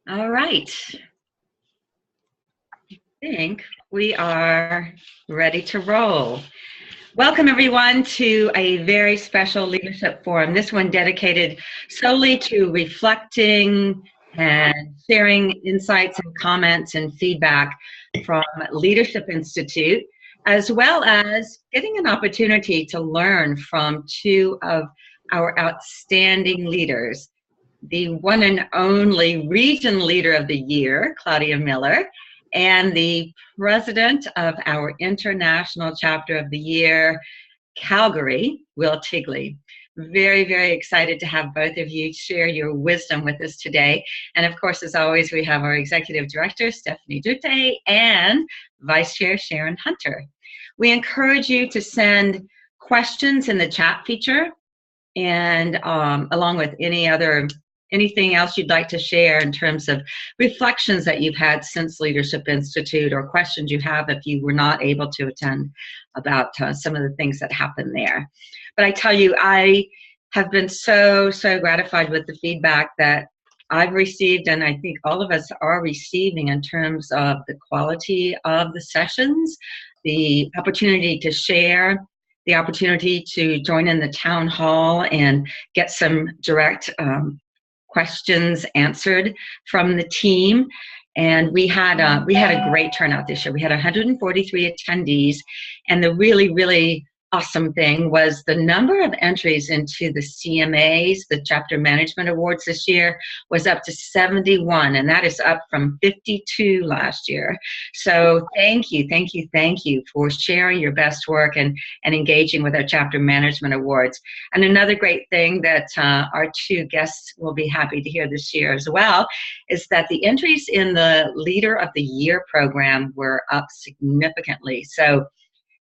All right. I think we are ready to roll. Welcome, everyone, to a very special leadership forum. This one dedicated solely to reflecting and sharing insights and comments and feedback from Leadership Institute, as well as getting an opportunity to learn from two of our outstanding leaders, the one and only Region Leader of the Year, Claudia Miller, and the President of our International Chapter of the Year, Calgary, Will Tigley. Very, very excited to have both of you share your wisdom with us today. And of course, as always, we have our Executive Director, Stephanie Dute, and Vice Chair, Sharon Hunter. We encourage you to send questions in the chat feature, and along with anything else you'd like to share in terms of reflections that you've had since Leadership Institute, or questions you have if you were not able to attend about some of the things that happened there. But I tell you, I have been so gratified with the feedback that I've received, and I think all of us are receiving, in terms of the quality of the sessions, the opportunity to share, the opportunity to join in the town hall and get some direct questions answered from the team. And we had a great turnout this year. We had 143 attendees, and the really awesome thing was the number of entries into the CMAs, the Chapter Management Awards, this year was up to 71, and that is up from 52 last year. So thank you for sharing your best work and engaging with our Chapter Management Awards. And another great thing that our two guests will be happy to hear this year as well is that the entries in the Leader of the Year program were up significantly. So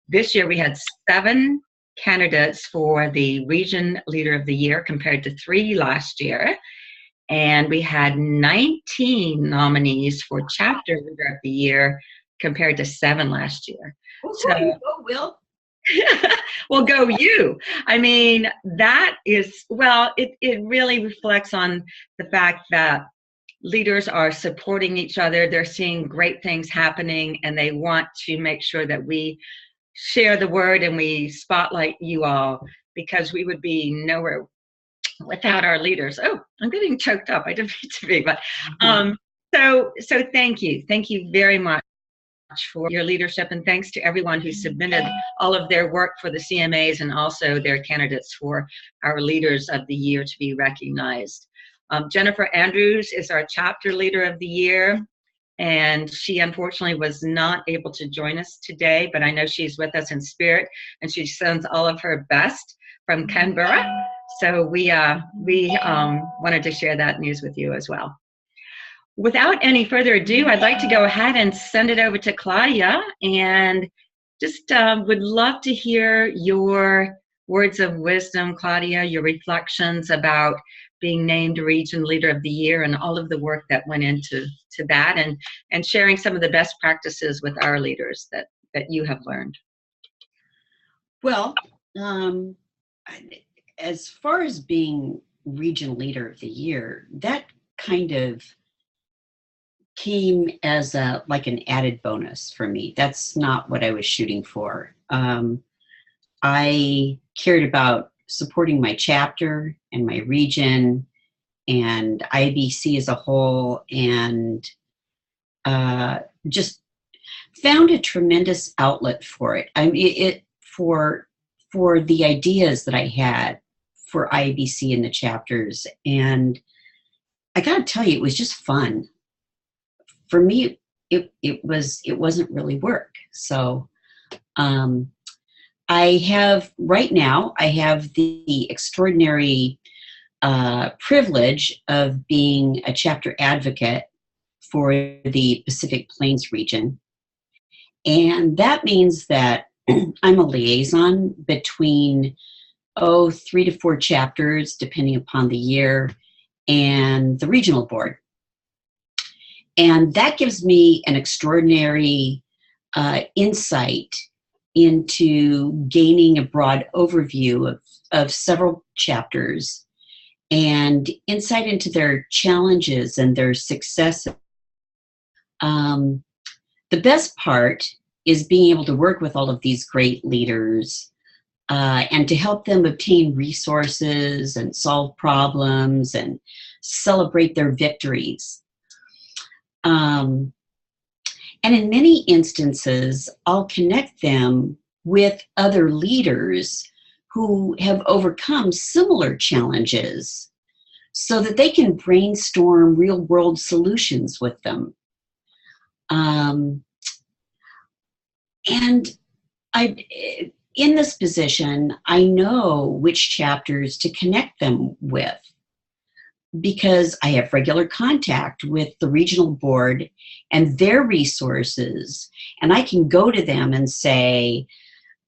this year we had 7 candidates for the Region Leader of the Year compared to 3 last year. And we had 19 nominees for Chapter Leader of the Year compared to 7 last year. So, go, Will. Well, go you. I mean, that is, well, it really reflects on the fact that leaders are supporting each other. They're seeing great things happening, and they want to make sure that we share the word and we spotlight you all, because we would be nowhere without our leaders. Oh, I'm getting choked up. I didn't mean to be, but so thank you very much for your leadership, and thanks to everyone who submitted all of their work for the CMAs and also their candidates for our Leaders of the Year to be recognized. Jennifer Andrews is our Chapter Leader of the Year, and she unfortunately was not able to join us today, but I know she's with us in spirit, and she sends all of her best from Canberra. So we wanted to share that news with you as well. Without any further ado, I'd like to go ahead and send it over to Claudia, and just would love to hear your words of wisdom, Claudia, your reflections about being named Region Leader of the Year and all of the work that went into that, and sharing some of the best practices with our leaders that you have learned. Well, as far as being Region Leader of the Year, that kind of came as like an added bonus for me. That's not what I was shooting for. I cared about supporting my chapter and my region and IBC as a whole, and just found a tremendous outlet for it. I mean, for the ideas that I had for IBC and the chapters, and I gotta tell you, it was just fun. For me, it wasn't really work. So I have the extraordinary privilege of being a chapter advocate for the Pacific Plains region. And that means that I'm a liaison between 3 to 4 chapters, depending upon the year, and the regional board. And that gives me an extraordinary insight into gaining a broad overview of several chapters and insight into their challenges and their successes. The best part is being able to work with all of these great leaders and to help them obtain resources and solve problems and celebrate their victories. And in many instances, I'll connect them with other leaders who have overcome similar challenges so that they can brainstorm real-world solutions with them. And in this position, I know which chapters to connect them with because I have regular contact with the regional board and their resources, and I can go to them and say,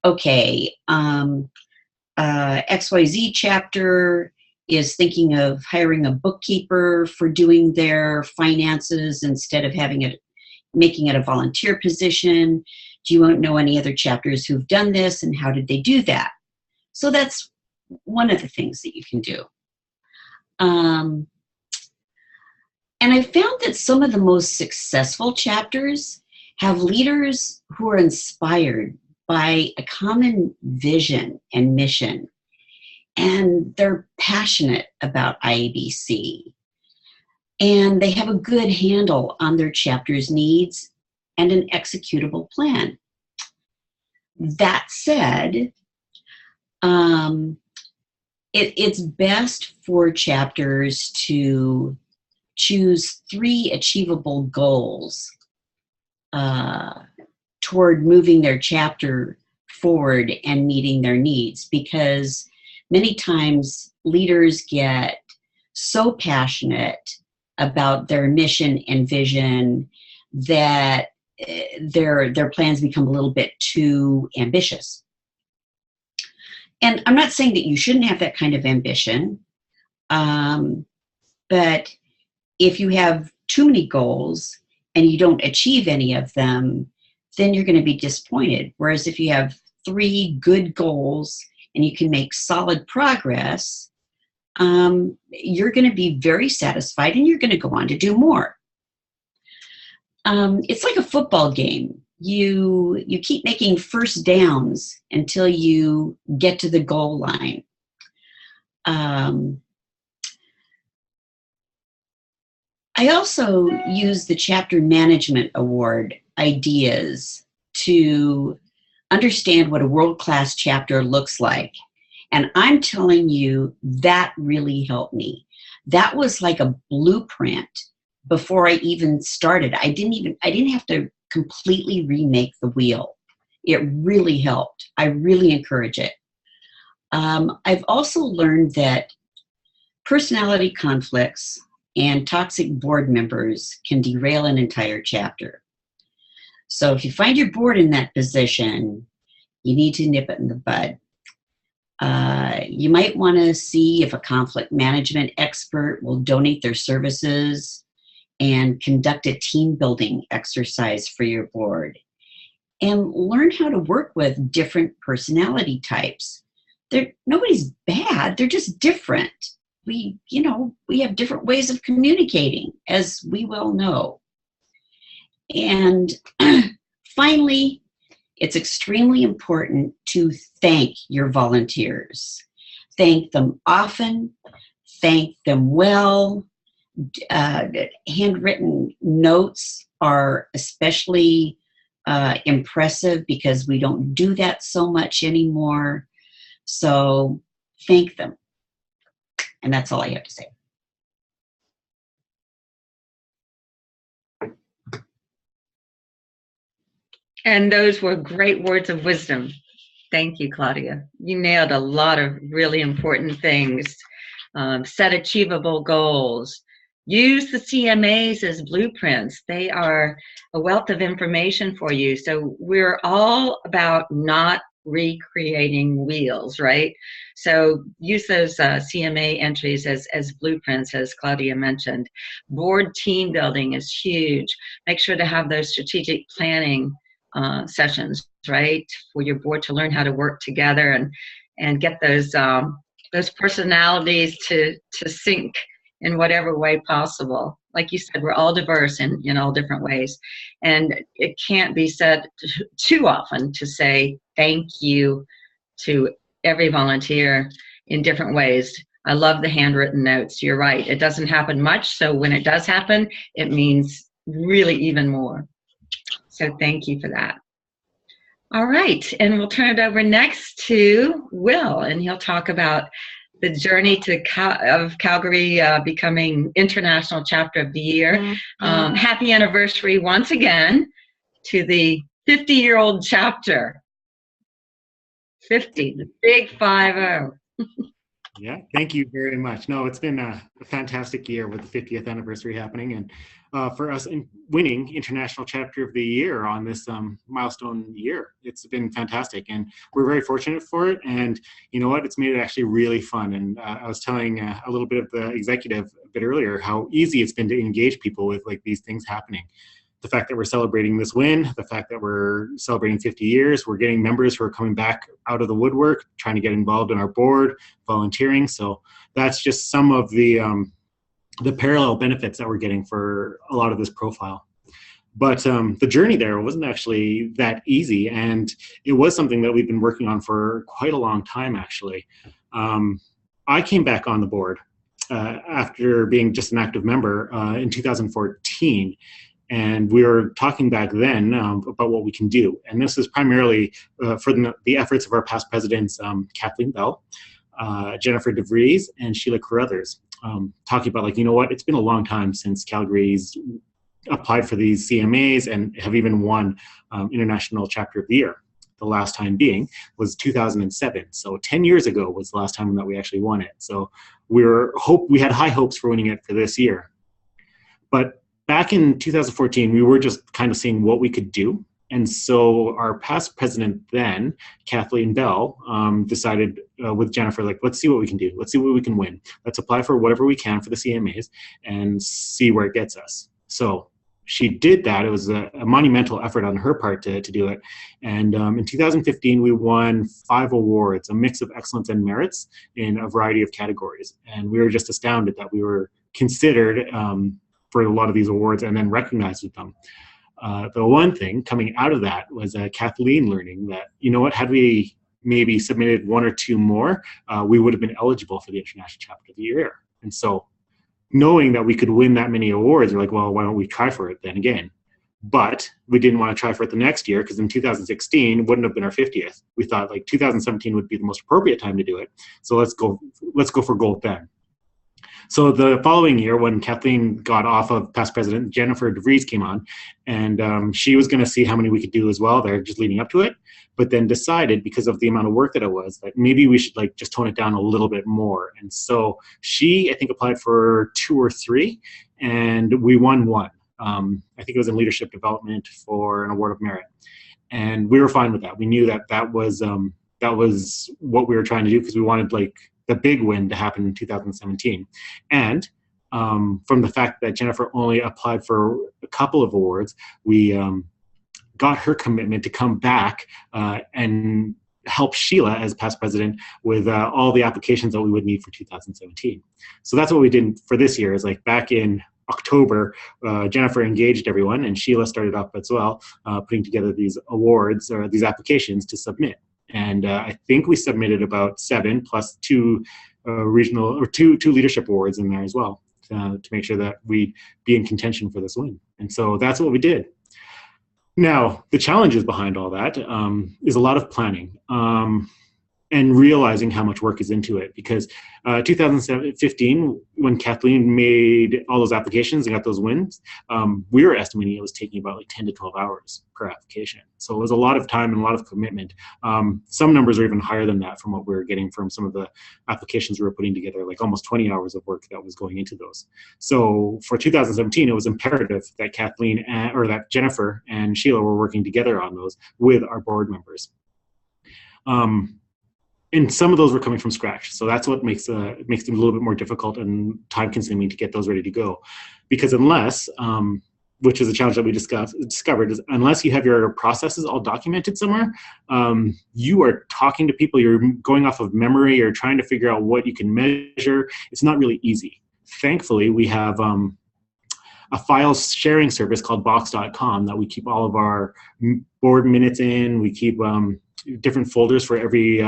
okay, XYZ chapter is thinking of hiring a bookkeeper for doing their finances instead of making it a volunteer position. Do you know any other chapters who've done this, and how did they do that? So that's one of the things that you can do. And I found that some of the most successful chapters have leaders who are inspired by a common vision and mission, and they're passionate about IABC, and they have a good handle on their chapter's needs and an executable plan. That said, it's best for chapters to choose 3 achievable goals toward moving their chapter forward and meeting their needs, because many times leaders get so passionate about their mission and vision that their plans become a little bit too ambitious. And I'm not saying that you shouldn't have that kind of ambition, but if you have too many goals and you don't achieve any of them, then you're going to be disappointed. Whereas if you have 3 good goals and you can make solid progress, you're going to be very satisfied and you're going to go on to do more. It's like a football game. You keep making first downs until you get to the goal line. I also use the Chapter Management Award ideas to understand what a world-class chapter looks like. And I'm telling you, that really helped me. That was like a blueprint before I even started. I didn't have to completely remake the wheel. It really helped. I really encourage it. I've also learned that personality conflicts and toxic board members can derail an entire chapter. So if you find your board in that position, you need to nip it in the bud. You might want to see if a conflict management expert will donate their services and conduct a team building exercise for your board. And learn how to work with different personality types. Nobody's bad, they're just different. We have different ways of communicating, as we well know. And finally, it's extremely important to thank your volunteers. Thank them often, thank them well. Handwritten notes are especially impressive because we don't do that so much anymore. So thank them. And that's all I have to say. And those were great words of wisdom. Thank you, Claudia. You nailed a lot of really important things. Set achievable goals. Use the CMAs as blueprints. They are a wealth of information for you. So we're all about not recreating wheels, right? So use those CMA entries as blueprints, as Claudia mentioned. Board team building is huge. Make sure to have those strategic planning sessions, right, for your board to learn how to work together and get those those personalities to sync in whatever way possible. Like you said, we're all diverse in all different ways. And it can't be said too often to say thank you to every volunteer in different ways. I love the handwritten notes. You're right. It doesn't happen much. So when it does happen, it means really even more. So thank you for that. All right. And we'll turn it over next to Will, and he'll talk about the journey of Calgary becoming International Chapter of the Year. Happy anniversary once again to the 50-year-old chapter. 50, the big 50. Yeah, thank you very much. No, it's been a fantastic year with the 50th anniversary happening, and for us in winning International Chapter of the Year on this milestone year. It's been fantastic, and we're very fortunate for it. And you know what? It's made it actually really fun. And I was telling a little bit of the executive a bit earlier how easy it's been to engage people with like these things happening. The fact that we're celebrating this win, the fact that we're celebrating 50 years, we're getting members who are coming back out of the woodwork, trying to get involved in our board, volunteering. So that's just some of the parallel benefits that we're getting for a lot of this profile. But the journey there wasn't actually that easy, and it was something that we've been working on for quite a long time, actually. I came back on the board after being just an active member in 2014. And we were talking back then about what we can do. And this is primarily for the efforts of our past presidents, Kathleen Bell, Jennifer DeVries, and Sheila Carruthers, talking about like, you know what, it's been a long time since Calgary's applied for these CMAs and have even won International Chapter of the Year. The last time being was 2007. So 10 years ago was the last time that we actually won it. So we had high hopes for winning it for this year. But back in 2014, we were just kind of seeing what we could do. And so our past president then, Kathleen Bell, decided with Jennifer, like, let's see what we can do. Let's see what we can win. Let's apply for whatever we can for the CMAs and see where it gets us. So she did that. It was a monumental effort on her part to do it. And in 2015, we won 5 awards, a mix of excellence and merits in a variety of categories. And we were just astounded that we were considered for a lot of these awards and then recognized with them. The one thing coming out of that was Kathleen learning that, you know what, had we maybe submitted 1 or 2 more, we would have been eligible for the International Chapter of the Year. And so knowing that we could win that many awards, we're like, well, why don't we try for it then again? But we didn't want to try for it the next year because in 2016 wouldn't have been our 50th. We thought like 2017 would be the most appropriate time to do it. So let's go for gold then. So the following year, when Kathleen got off of past president, Jennifer DeVries came on, and she was going to see how many we could do as well. They're just leading up to it, but then decided because of the amount of work that it was that maybe we should like just tone it down a little bit more. And so she, I think, applied for 2 or 3, and we won 1. I think it was in leadership development for an award of merit, and we were fine with that. We knew that that was what we were trying to do because we wanted like the big win to happen in 2017. And from the fact that Jennifer only applied for a couple of awards, we got her commitment to come back and help Sheila as past president with all the applications that we would need for 2017. So that's what we did for this year, is like back in October, Jennifer engaged everyone and Sheila started up as well, putting together these awards or these applications to submit. And I think we submitted about 7 plus 2 regional or two leadership awards in there as well to make sure that we'd be in contention for this win. And so that's what we did. Now, the challenges behind all that is a lot of planning and realizing how much work is into it. Because 2015, when Kathleen made all those applications and got those wins, we were estimating it was taking about like 10 to 12 hours per application. So it was a lot of time and a lot of commitment. Some numbers are even higher than that from what we were getting from some of the applications we were putting together, like almost 20 hours of work that was going into those. So for 2017, it was imperative that Kathleen or that Jennifer and Sheila were working together on those with our board members. And some of those were coming from scratch. So that's what makes them a little bit more difficult and time consuming to get those ready to go. Because unless which is a challenge that we discovered, is unless you have your processes all documented somewhere, you are talking to people, you're going off of memory, you're trying to figure out what you can measure. It's not really easy. Thankfully, we have a file sharing service called box.com that we keep all of our board minutes in. We keep different folders for every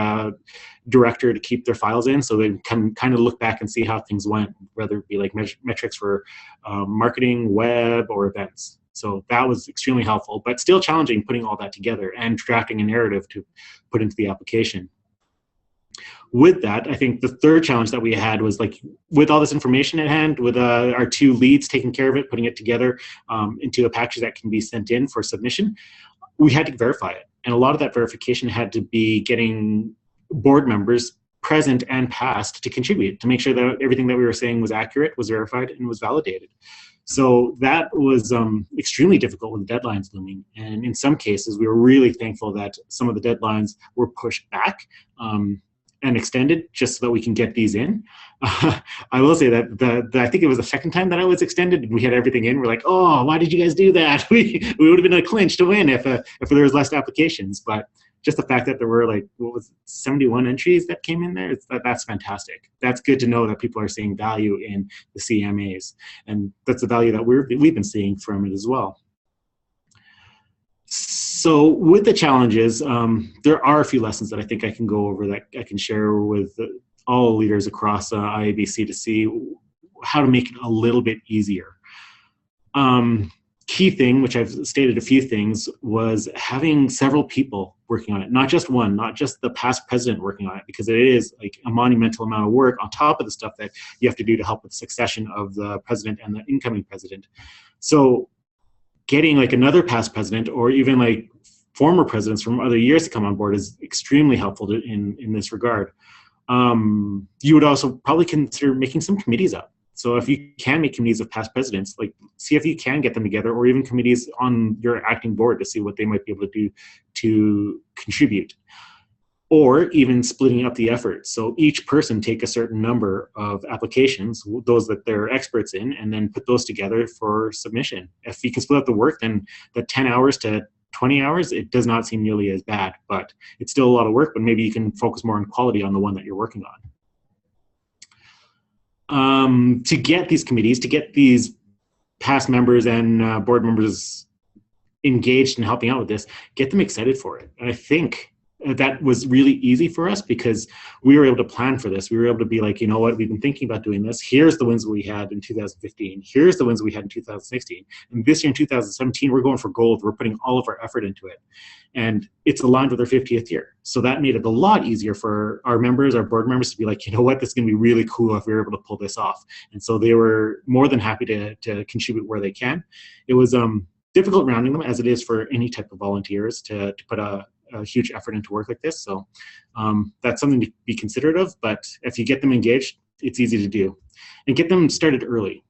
director to keep their files in, so they can kind of look back and see how things went, whether it be like metrics for marketing, web, or events. So that was extremely helpful, but still challenging putting all that together and drafting a narrative to put into the application. With that, I think the third challenge that we had was, like, with all this information at hand, with our 2 leads taking care of it, putting it together into a package that can be sent in for submission, we had to verify it. And a lot of that verification had to be getting board members present and past to contribute, to make sure that everything that we were saying was accurate, was verified, and was validated. So that was extremely difficult with the deadlines looming. And in some cases, we were really thankful that some of the deadlines were pushed back and extended just so that we can get these in. I will say that I think it was the second time that I was extended and we had everything in. We're like, oh, why did you guys do that? We would have been in a clinch to win if there was less applications. But just the fact that there were, like, 71 entries that came in there, that's fantastic. That's good to know that people are seeing value in the CMAs. And that's the value that we've been seeing from it as well. So with the challenges, there are a few lessons that I think I can go over that I can share with all leaders across IABC to see how to make it a little bit easier. Key thing, which I've stated a few things, was having several people working on it, not just one, not just the past president working on it, because it is like a monumental amount of work on top of the stuff that you have to do to help with the succession of the president and the incoming president. So getting like another past president or even like former presidents from other years to come on board is extremely helpful in this regard. You would also probably consider making some committees up. So if you can make committees of past presidents, like see if you can get them together, or even committees on your acting board to see what they might be able to do to contribute. Or even splitting up the effort. So each person take a certain number of applications, those that they're experts in, and then put those together for submission. If you can split up the work, then the 10 hours to 20 hours, it does not seem nearly as bad, but it's still a lot of work, but maybe you can focus more on quality on the one that you're working on. To get these committees, to get these past members and board members engaged in helping out with this, get them excited for it. And I think that was really easy for us because we were able to plan for this. We were able to be like, you know what, we've been thinking about doing this. Here's the wins we had in 2015. Here's the wins we had in 2016. And this year in 2017, we're going for gold. We're putting all of our effort into it. And it's aligned with our 50th year. So that made it a lot easier for our members, our board members, to be like, you know what, this is going to be really cool if we were able to pull this off. And so they were more than happy to contribute where they can. It was difficult rounding them, as it is for any type of volunteers, to put a huge effort into work like this. So that's something to be considerate of, but if you get them engaged, it's easy to do. And get them started early.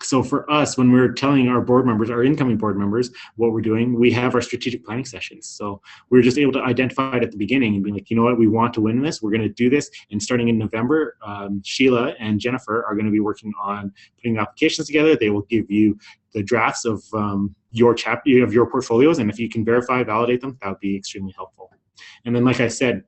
So for us, when we're telling our board members, our incoming board members, what we're doing, we have our strategic planning sessions. So we're just able to identify it at the beginning and be like, you know what, we want to win this, we're going to do this. And starting in November, Sheila and Jennifer are going to be working on putting applications together. They will give you the drafts of your chapter, of your portfolios, and if you can verify, validate them, that would be extremely helpful. And then, like I said,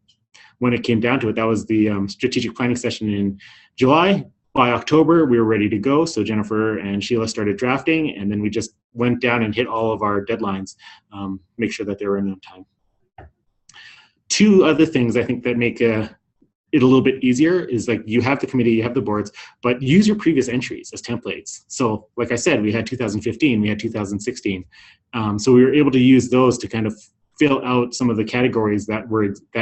when it came down to it, that was the strategic planning session in July. By October, we were ready to go. So Jennifer and Sheila started drafting, and then we just went down and hit all of our deadlines, make sure that they were in on time. Two other things I think that make it a little bit easier is, like, you have the committee, you have the boards, but use your previous entries as templates. So like I said, we had 2015, we had 2016. So we were able to use those to kind of fill out some of the categories that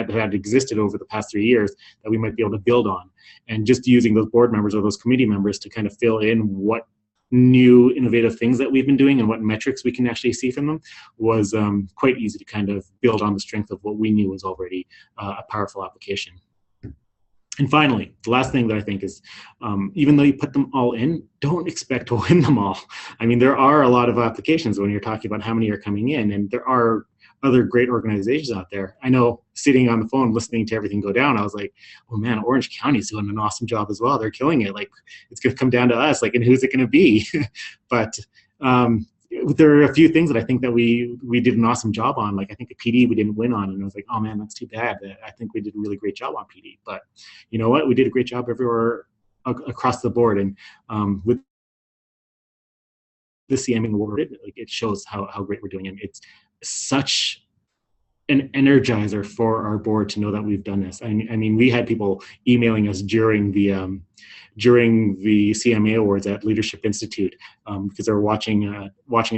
had existed over the past 3 years that we might be able to build on. And just using those board members or those committee members to kind of fill in what new innovative things that we've been doing and what metrics we can actually see from them was quite easy to kind of build on the strength of what we knew was already a powerful application. And finally, the last thing that I think is, even though you put them all in, don't expect to win them all. I mean, there are a lot of applications when you're talking about how many are coming in, and there are other great organizations out there. I know, sitting on the phone listening to everything go down, I was like, oh man, Orange County's doing an awesome job as well. They're killing it. Like, it's going to come down to us, like, and who's it going to be? But there are a few things that I think that we did an awesome job on. Like I think the PD we didn't win on, and I was like, oh man, that's too bad. I think we did a really great job on PD. But you know what? We did a great job everywhere across the board, and with the CMA award, like it shows how great we're doing, and it's such an energizer for our board to know that we've done this. I mean, we had people emailing us during the CMA Awards at Leadership Institute because they were watching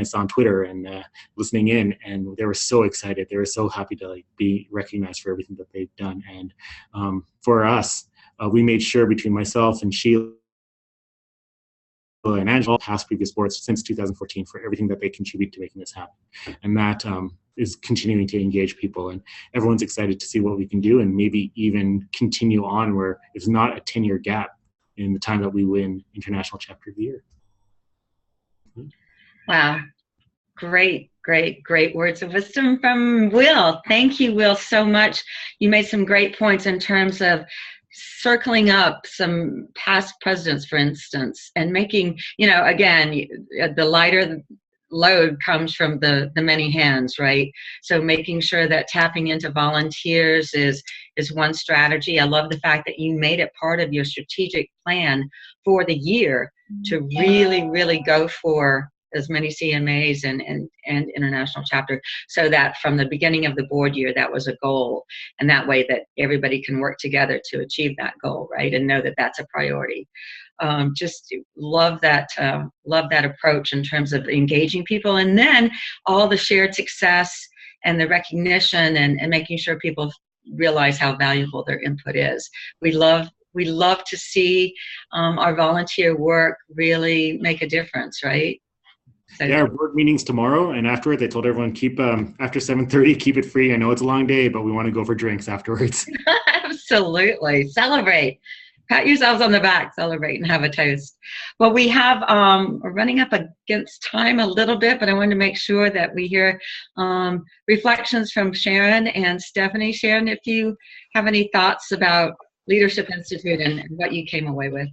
us on Twitter and listening in, and they were so excited. They were so happy to like be recognized for everything that they've done. And for us, we made sure between myself and Sheila and Angela, past previous boards since 2014, for everything that they contribute to making this happen. And that is continuing to engage people, and everyone's excited to see what we can do and maybe even continue on where it's not a 10-year gap in the time that we win International Chapter of the Year. Wow. Great words of wisdom from Will. Thank you, Will, so much. You made some great points in terms of circling up some past presidents, for instance, and making, again, the lighter load comes from the many hands, right? So making sure that tapping into volunteers is one strategy. I love the fact that you made it part of your strategic plan for the year to really go for as many CMAs and international chapter, so that from the beginning of the board year, that was a goal. And that way that everybody can work together to achieve that goal, right? And know that that's a priority. Just love that approach in terms of engaging people, and then all the shared success and the recognition and making sure people realize how valuable their input is. We love to see our volunteer work really make a difference, right? So, yeah, our board meeting's tomorrow, and afterwards I told everyone keep after 7:30, keep it free. I know it's a long day, but we want to go for drinks afterwards. Absolutely. Celebrate. Pat yourselves on the back, celebrate, and have a toast. Well, we have, we're running up against time a little bit, but I wanted to make sure that we hear reflections from Sharon and Stephanie. Sharon, if you have any thoughts about Leadership Institute and what you came away with.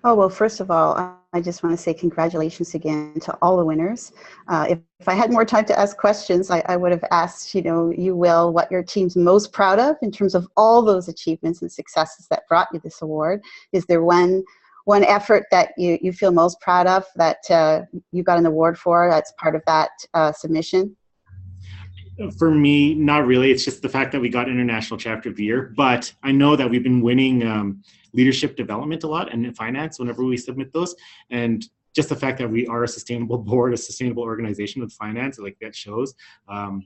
Oh, well, first of all, I just want to say congratulations again to all the winners. If I had more time to ask questions, I would have asked, you, Will, what your team's most proud of in terms of all those achievements and successes that brought you this award. Is there one effort that you feel most proud of that you got an award for that's part of that submission? For me, not really. It's just the fact that we got International Chapter of the Year. But I know that we've been winning leadership development a lot and finance whenever we submit those. And just the fact that we are a sustainable board, a sustainable organization with finance, like that shows,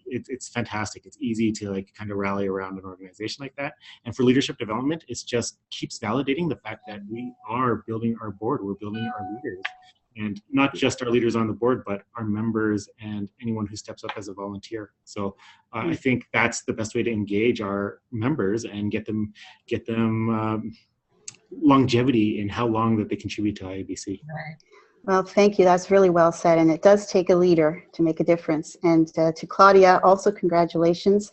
it's fantastic. It's easy to kind of rally around an organization like that. And for leadership development, it's just keeps validating the fact that we are building our board, we're building our leaders. And not just our leaders on the board, but our members and anyone who steps up as a volunteer. So I think that's the best way to engage our members and get them longevity in how long that they contribute to IABC. Well, thank you. That's really well said. And it does take a leader to make a difference. And to Claudia, also congratulations.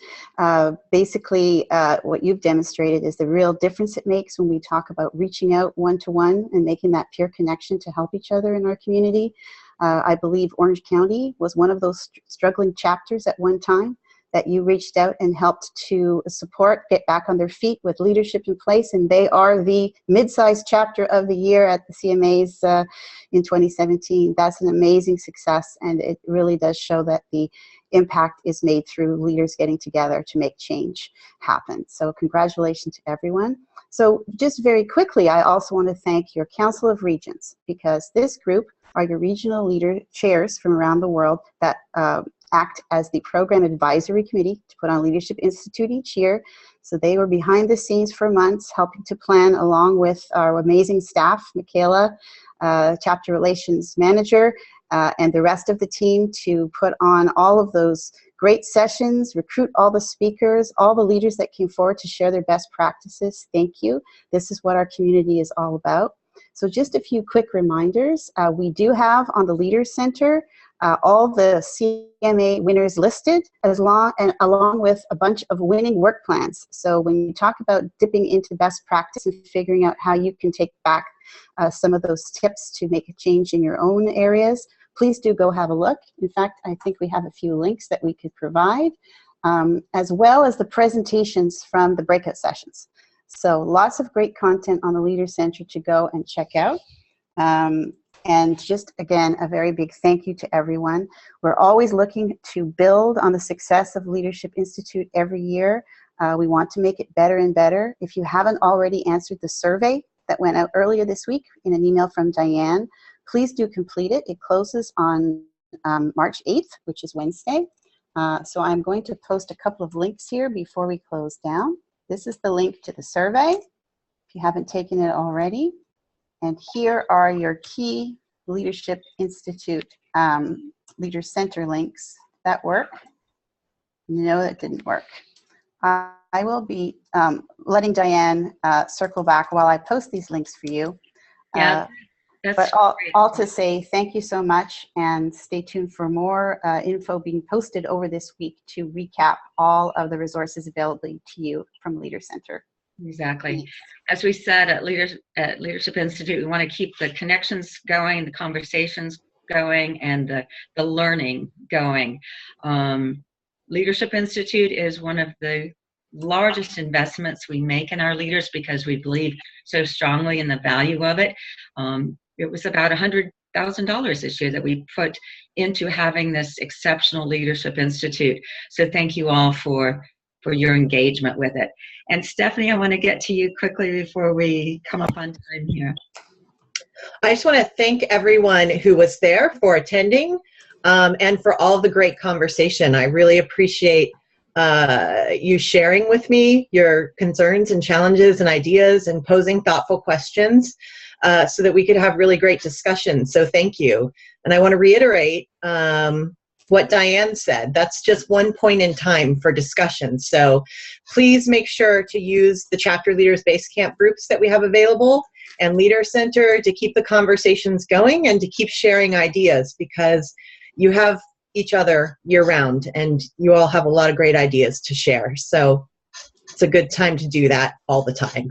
Basically, what you've demonstrated is the real difference it makes when we talk about reaching out one-to-one and making that peer connection to help each other in our community. I believe Orange County was one of those struggling chapters at one time that you reached out and helped to support, get back on their feet with leadership in place, and they are the mid-sized chapter of the year at the CMAs in 2017. That's an amazing success, and it really does show that the impact is made through leaders getting together to make change happen. So congratulations to everyone. So just very quickly, I also want to thank your Council of Regents, because this group are your regional leader chairs from around the world that act as the program advisory committee to put on Leadership Institute each year. So they were behind the scenes for months, helping to plan along with our amazing staff, Michaela, chapter relations manager, and the rest of the team to put on all of those great sessions, recruit all the speakers, all the leaders that came forward to share their best practices. Thank you. This is what our community is all about. So just a few quick reminders. We do have on the Leaders Center all the CMA winners listed, along with a bunch of winning work plans. So when you talk about dipping into best practice and figuring out how you can take back some of those tips to make a change in your own areas, please do go have a look. In fact, I think we have a few links that we could provide, as well as the presentations from the breakout sessions. So lots of great content on the Leader Center to go and check out. And just, again, a very big thank you to everyone. We're always looking to build on the success of Leadership Institute every year. We want to make it better and better. If you haven't already answered the survey that went out earlier this week in an email from Diane, please do complete it. It closes on March 8th, which is Wednesday. So I'm going to post a couple of links here before we close down. This is the link to the survey, if you haven't taken it already. And here are your key Leadership Institute Leader Center links that work. No, that didn't work. I will be letting Diane circle back while I post these links for you. Yeah, but all to say thank you so much, and stay tuned for more info being posted over this week to recap all of the resources available to you from Leader Center. Exactly. As we said at Leadership Institute, we want to keep the connections going, the conversations going, and the learning going. Leadership Institute is one of the largest investments we make in our leaders because we believe so strongly in the value of it. It was about $100,000 this year that we put into having this exceptional Leadership Institute. So thank you all for your engagement with it. And Stephanie, I want to get to you quickly before we come up on time here. I just want to thank everyone who was there for attending and for all the great conversation. I really appreciate you sharing with me your concerns and challenges and ideas and posing thoughtful questions so that we could have really great discussions. So thank you. And I want to reiterate what Diane said. That's just one point in time for discussion. So please make sure to use the Chapter Leaders Basecamp groups that we have available and Leader Center to keep the conversations going and to keep sharing ideas, because you have each other year-round and you all have a lot of great ideas to share. So it's a good time to do that all the time.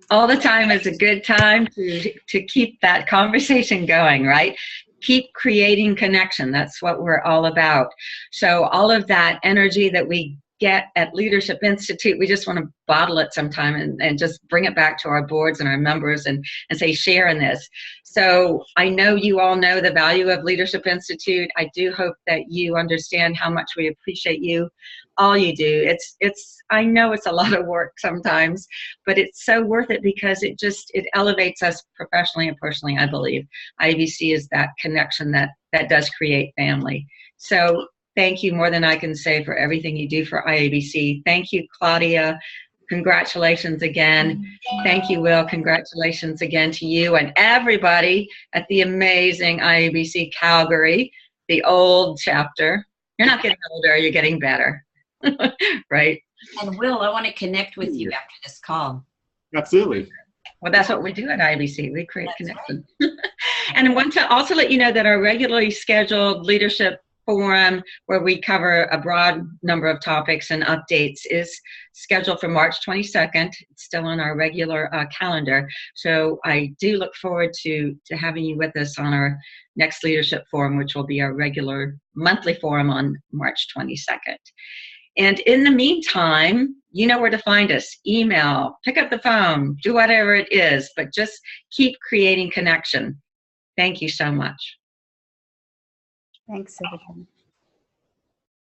All the time is a good time to keep that conversation going, right? Keep creating connection. That's what we're all about. So all of that energy that we get at Leadership Institute, we just want to bottle it sometime and just bring it back to our boards and our members and say, share in this. So I know you all know the value of Leadership Institute. I do hope that you understand how much we appreciate you, all you do. I know it's a lot of work sometimes, but it's so worth it because it elevates us professionally and personally, I believe. IABC is that connection that does create family. So thank you more than I can say for everything you do for IABC. Thank you, Claudia. Congratulations again. Thank you, Will. Congratulations again to you and everybody at the amazing IABC Calgary, the old chapter. You're not getting older, you're getting better, right? And Will, I want to connect with you after this call. Absolutely. Well, that's what we do at IABC. We create connection. And I want to also let you know that our regularly scheduled leadership forum, where we cover a broad number of topics and updates, is scheduled for March 22nd. It's still on our regular calendar. So I do look forward to having you with us on our next leadership forum, which will be our regular monthly forum on March 22nd. And in the meantime, you know where to find us. Email, pick up the phone, do whatever it is, but just keep creating connection. Thank you so much. Thanks, everyone.